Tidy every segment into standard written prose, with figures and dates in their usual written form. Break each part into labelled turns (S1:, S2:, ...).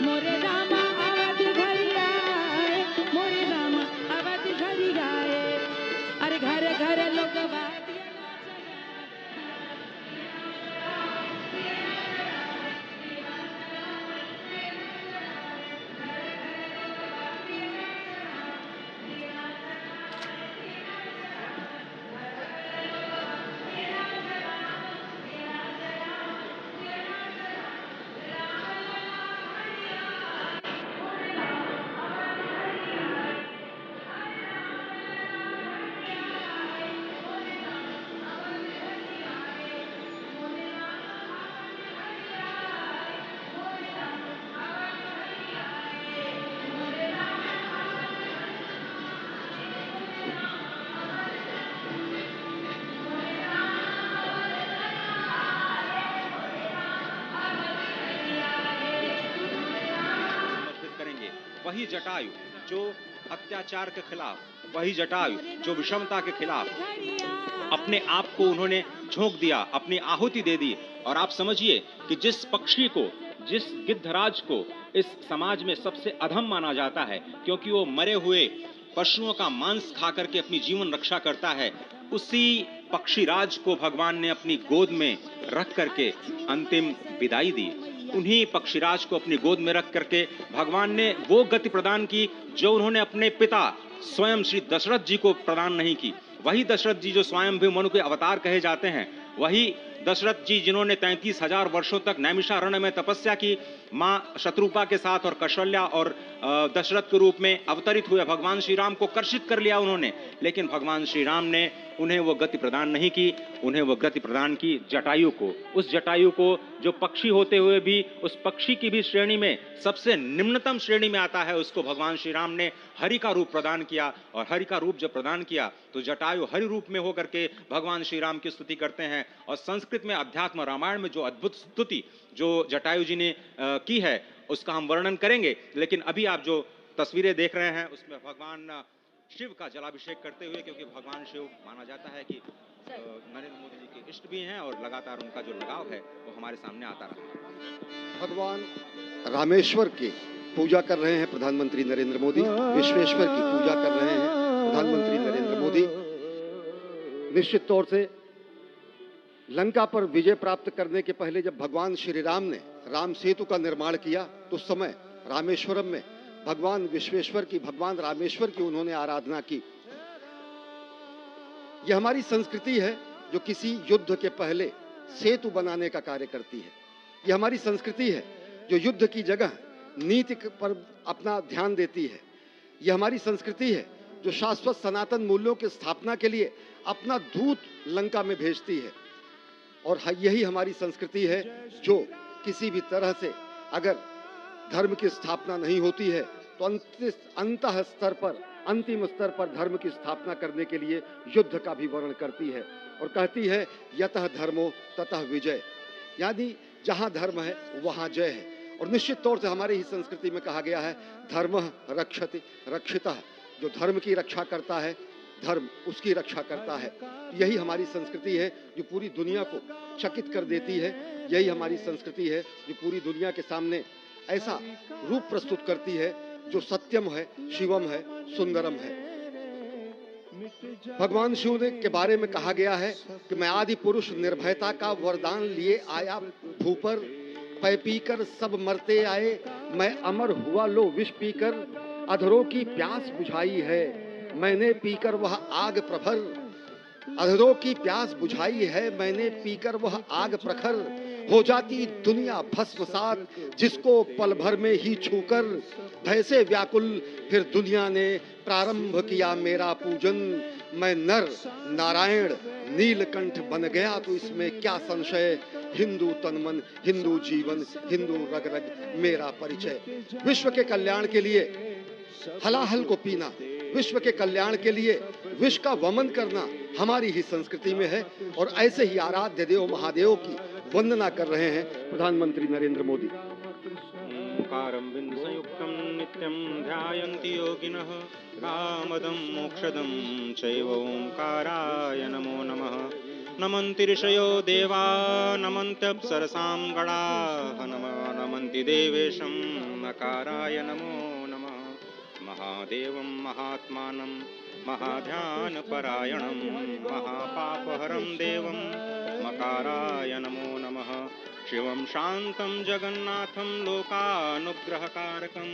S1: मोरे रामा अवध घरी आए, मोरे रामा अवध घरी आए। अरे घर घर लोग
S2: वही जटायु जो अत्याचार के खिलाफ, वही जटायु जो विषमता के खिलाफ अपने आप को उन्होंने झोंक दिया, अपनी आहुति दे दी। और आप समझिए कि जिस पक्षी को, जिस गिद्धराज को इस समाज में सबसे अधम माना जाता है क्योंकि वो मरे हुए पशुओं का मांस खा करके अपनी जीवन रक्षा करता है, उसी पक्षीराज को भगवान ने अपनी गोद में रख करके अंतिम विदाई दी। उन्हीं पक्षीराज को अपनी गोद में रख करके भगवान ने वो गति प्रदान की जो उन्होंने अपने पिता स्वयं श्री दशरथ जी को प्रदान नहीं की। वही दशरथ जी जो स्वयं भी मनु के अवतार कहे जाते हैं, वही दशरथ जी जिन्होंने 33,000 वर्षों तक नैमिषारण्य में तपस्या की, मां शत्रुपा के साथ और कौशल्या और दशरथ के रूप में अवतरित हुए भगवान श्री राम को कर्षित कर लिया उन्होंने, लेकिन भगवान श्री राम ने उन्हें वो गति प्रदान नहीं की। उन्हें वो गति प्रदान की जटायु को, उस जटायु को जो पक्षी होते हुए भी उस पक्षी की भी श्रेणी में सबसे निम्नतम श्रेणी में आता है, उसको भगवान श्री राम ने हरि का रूप प्रदान किया। और हरि का रूप जब प्रदान किया तो जटायु हरि रूप में होकर के भगवान श्री राम की स्तुति करते हैं। और संस्कृत में अध्यात्म रामायण में जो अद्भुत स्तुति जो जटायु जी ने की है उसका हम वर्णन करेंगे, लेकिन अभी आप जो तस्वीरें देख रहे हैं उसमें भगवान शिव का जलाभिषेक करते हुए, क्योंकि भगवान शिव माना जाता है कि नरेंद्र मोदी जी के इष्ट भी हैं और लगातार उनका जो लगाव है वो हमारे सामने आता रहा।
S3: भगवान रामेश्वर की पूजा कर रहे हैं प्रधानमंत्री नरेंद्र मोदी, विश्वेश्वर की पूजा कर रहे हैं प्रधानमंत्री नरेंद्र मोदी। निश्चित तौर से लंका पर विजय प्राप्त करने के पहले जब भगवान श्री राम ने राम सेतु का निर्माण किया तो उस समय रामेश्वरम में भगवान विश्वेश्वर की, भगवान रामेश्वर की उन्होंने आराधना की। यह हमारी संस्कृति है जो किसी युद्ध के पहले सेतु बनाने का कार्य करती है। यह हमारी संस्कृति है जो युद्ध की जगह नीति पर अपना ध्यान देती है। यह हमारी संस्कृति है जो शाश्वत सनातन मूल्यों की स्थापना के लिए अपना दूत लंका में भेजती है। और यही हमारी संस्कृति है जो किसी भी तरह से अगर धर्म की स्थापना नहीं होती है तो अंतः स्तर पर, अंतिम स्तर पर धर्म की स्थापना करने के लिए युद्ध का भी वर्णन करती है और कहती है यतः धर्मो ततः विजय, यानी जहां धर्म है वहां जय है। और निश्चित तौर से हमारी ही संस्कृति में कहा गया है धर्मः रक्षति रक्षितः, जो धर्म की रक्षा करता है धर्म उसकी रक्षा करता है। यही हमारी संस्कृति है जो पूरी दुनिया को चकित कर देती है। यही हमारी संस्कृति है जो पूरी दुनिया के सामने ऐसा रूप प्रस्तुत करती है जो सत्यम है, शिवम है, सुंदरम है। भगवान शिव ने के बारे में कहा गया है कि मैं आदि पुरुष निर्भयता का वरदान लिए आया भूपर, पै पीकर सब मरते आए, मैं अमर हुआ लो विष पीकर, अधरों की प्यास बुझाई है मैंने पीकर वह आग प्रखर, अधरों की प्यास बुझाई है मैंने पीकर वह आग प्रखर, हो जाती दुनिया भस्मसात जिसको पल भर में ही छूकर, भय से व्याकुल फिर दुनिया ने प्रारंभ किया मेरा पूजन, मैं नर नारायण नीलकंठ बन गया तो इसमें क्या संशय, हिंदू तन मन हिंदू जीवन हिंदू रग रग मेरा परिचय। विश्व के कल्याण के लिए हलाहल को पीना, विश्व के कल्याण के लिए विश्व का वमन करना हमारी ही संस्कृति में है। और ऐसे ही आराध्य देव महादेव की वंदना कर रहे हैं प्रधानमंत्री नरेंद्र मोदी।
S2: ओंकारं बिंदुसंयुक्तं नित्यं ध्यायन्ति योगिनः, कामदं मोक्षदं चैव ओंकाराय नमो नमः। नमन्ति ऋषयो देवा नमन्त्यप्सरसां गणाः, नमन्ति शान्तिदेवेशं मकाराय नमो नमः। महादेवं महात्मानं महाध्यानपरायणं महापापहरं देवं मकाराय नमो नमः। शिवं शान्तं जगन्नाथं लोकानुग्रहकारकं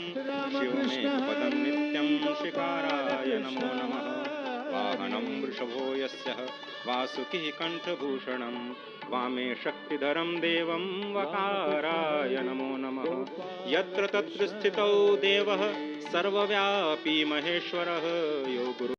S2: शिवमेकपदं नित्यं शिकाराय नमो नमः। वाहनं वृषभो यस्य वासुकिः कण्ठभूषणं वामे शक्तिधरं देवं वकाराय नमो नमः। यत्र तत्र स्थितौ देवः सर्वव्यापी महेश्वरः यो गुरु